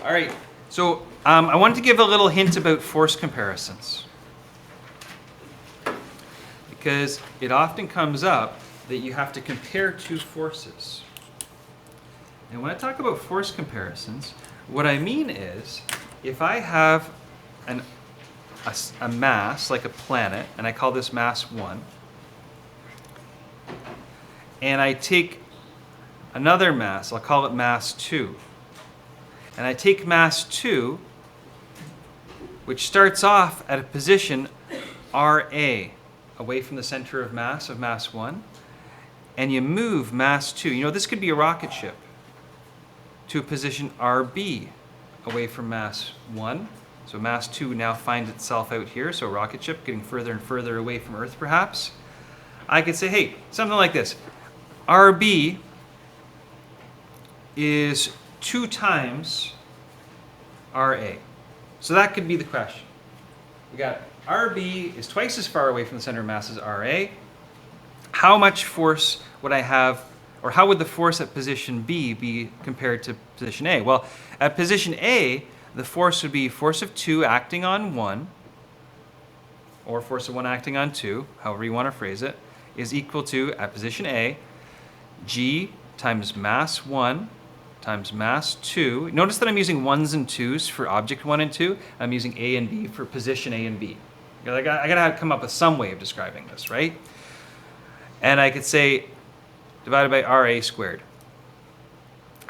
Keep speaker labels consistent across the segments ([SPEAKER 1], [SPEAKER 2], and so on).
[SPEAKER 1] All right, so I wanted to give a little hint about force comparisons, because it often comes up that you have to compare two forces. And when I talk about force comparisons, what I mean is if I have a mass, like a planet, and I call this mass 1, and I take another mass, I'll call it mass 2, and I take mass 2, which starts off at a position RA, away from the center of mass 1, and you move mass 2. You know, this could be a rocket ship, to a position RB, away from mass 1. So mass 2 now finds itself out here, so a rocket ship getting further and further away from Earth perhaps. I could say, hey, something like this. RB is 2 times RA. So that could be the question. We got RB is twice as far away from the center of mass as RA. How much force would I have, or how would the force at position B be compared to position A? Well, at position A, the force would be force of 2 acting on 1, or force of 1 acting on 2, however you want to phrase it, is equal to, at position A, G times mass 1 times mass 2. Notice that I'm using 1s and 2s for object 1 and 2. I'm using A and B for position A and B. I gotta come up with some way of describing this, right? And I could say divided by RA squared.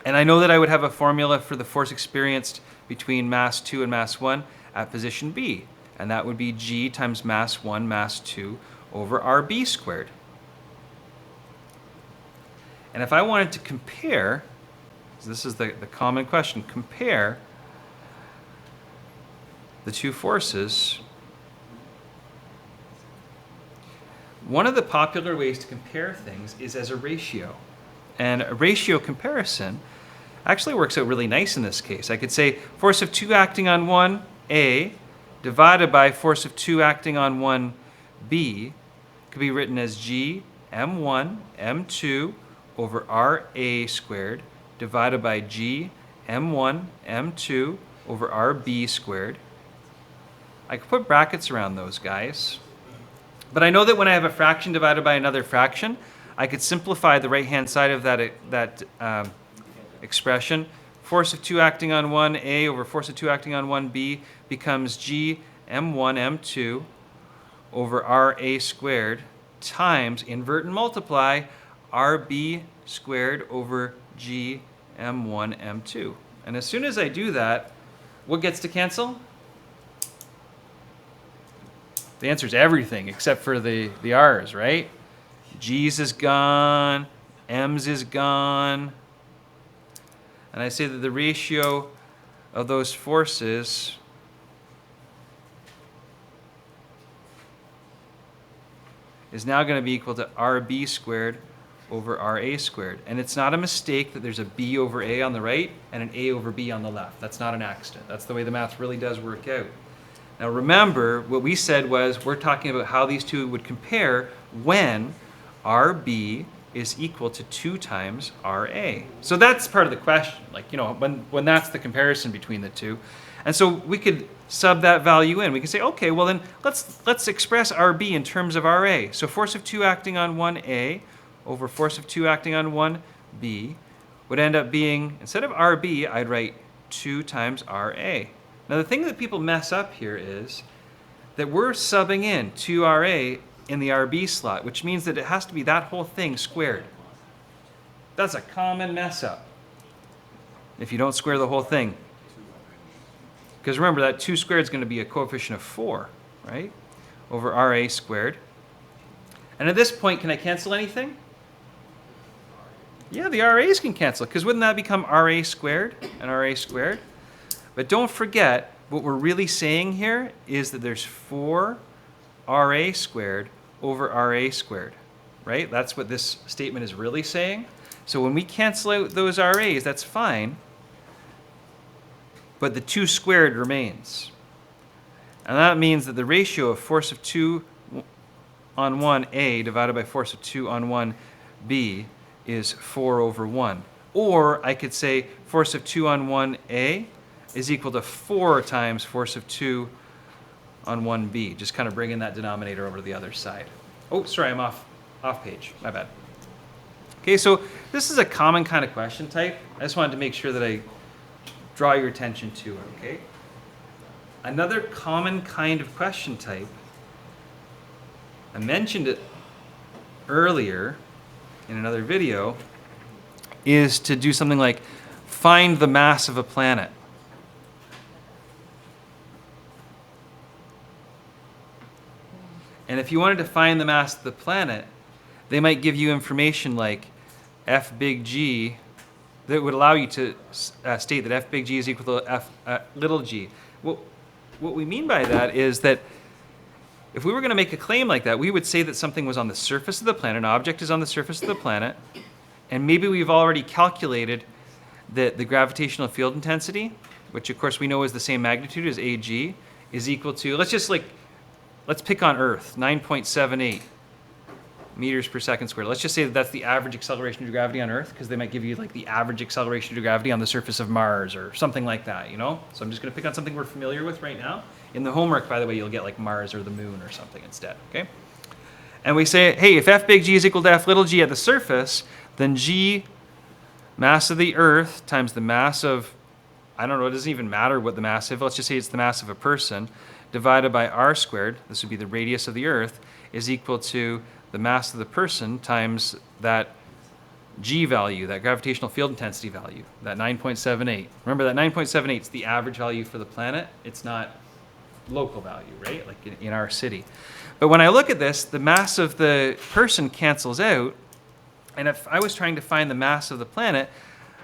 [SPEAKER 1] And I know that I would have a formula for the force experienced between mass 2 and mass 1 at position B. And that would be G times mass 1 mass 2 over RB squared. And if I wanted to compare, so this is the common question, compare the two forces, one of the popular ways to compare things is as a ratio. And a ratio comparison actually works out really nice in this case. I could say force of 2 acting on 1 A divided by force of 2 acting on 1 B could be written as G M1 M2 over RA squared divided by G M1 M2 over RB squared. I could put brackets around those guys. But I know that when I have a fraction divided by another fraction, I could simplify the right-hand side of that expression. Force of 2 acting on 1A over force of 2 acting on 1B becomes G M1 M2 over RA squared times, invert and multiply, RB squared over G M1 M2. And as soon as I do that, what gets to cancel? The answer is everything except for the R's, right? G's is gone, M's is gone. And I say that the ratio of those forces is now going to be equal to RB squared over RA squared. And it's not a mistake that there's a B over A on the right and an A over B on the left. That's not an accident. That's the way the math really does work out. Now remember, what we said was we're talking about how these two would compare when RB is equal to 2 times RA. So that's part of the question, like, you know, when that's the comparison between the two. And so we could sub that value in. We could say, okay, well then let's express RB in terms of RA. So force of 2 acting on 1A over force of 2 acting on 1B would end up being, instead of RB, I'd write 2 times RA. Now the thing that people mess up here is that we're subbing in 2RA in the RB slot, which means that it has to be that whole thing squared. That's a common mess up if you don't square the whole thing. Because remember, that 2 squared is going to be a coefficient of 4, right? Over RA squared. And at this point, can I cancel anything? Yeah, the RAs can cancel, because wouldn't that become RA squared and RA squared? But don't forget, what we're really saying here is that there's 4 RA squared over RA squared, right? That's what this statement is really saying. So when we cancel out those RAs, that's fine, but the 2 squared remains. And that means that the ratio of force of 2 on 1A divided by force of 2 on 1B is 4 over 1. Or I could say force of 2 on 1A is equal to 4 times force of 2 on 1b. Just kind of bringing that denominator over to the other side. Oh, sorry, I'm off page. My bad. Okay, so this is a common kind of question type. I just wanted to make sure that I draw your attention to it, okay? Another common kind of question type, I mentioned it earlier in another video, is to do something like find the mass of a planet. And if you wanted to find the mass of the planet, they might give you information like F big G that would allow you to state that F big G is equal to F little g. What we mean by that is that if we were going to make a claim like that, we would say that something was on the surface of the planet, an object is on the surface of the planet, and maybe we've already calculated that the gravitational field intensity, which of course we know is the same magnitude as AG, is equal to, let's pick on Earth, 9.78 meters per second squared. Let's just say that that's the average acceleration due to gravity on Earth, because they might give you like the average acceleration due to gravity on the surface of Mars or something like that, you know? So I'm just going to pick on something we're familiar with right now. In the homework, by the way, you'll get like Mars or the moon or something instead, okay? And we say, hey, if F big G is equal to F little g at the surface, then G, mass of the Earth, times the mass of, I don't know, it doesn't even matter what the mass is, let's just say it's the mass of a person, divided by r squared, this would be the radius of the Earth, is equal to the mass of the person times that G value, that gravitational field intensity value, that 9.78. Remember that 9.78 is the average value for the planet. It's not local value, right? Like in our city. But when I look at this, the mass of the person cancels out. And if I was trying to find the mass of the planet,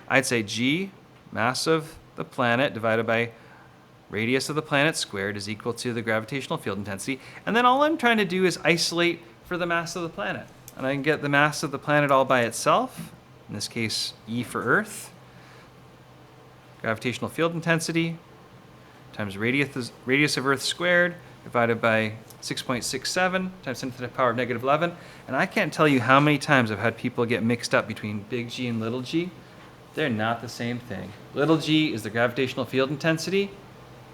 [SPEAKER 1] I'd say G, mass of the planet, divided by radius of the planet squared is equal to the gravitational field intensity. And then all I'm trying to do is isolate for the mass of the planet. And I can get the mass of the planet all by itself, in this case, E for Earth, gravitational field intensity times radius of Earth squared divided by 6.67 times 10 to the power of negative 11. And I can't tell you how many times I've had people get mixed up between big G and little g. They're not the same thing. Little g is the gravitational field intensity.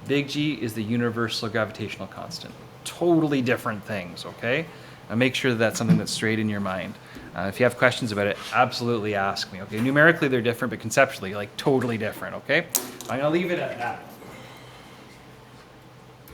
[SPEAKER 1] Big G is the universal gravitational constant. Totally different things, okay? And make sure that that's something that's straight in your mind. If you have questions about it, absolutely ask me, okay? Numerically, they're different, but conceptually, like totally different, okay? I'm gonna leave it at that.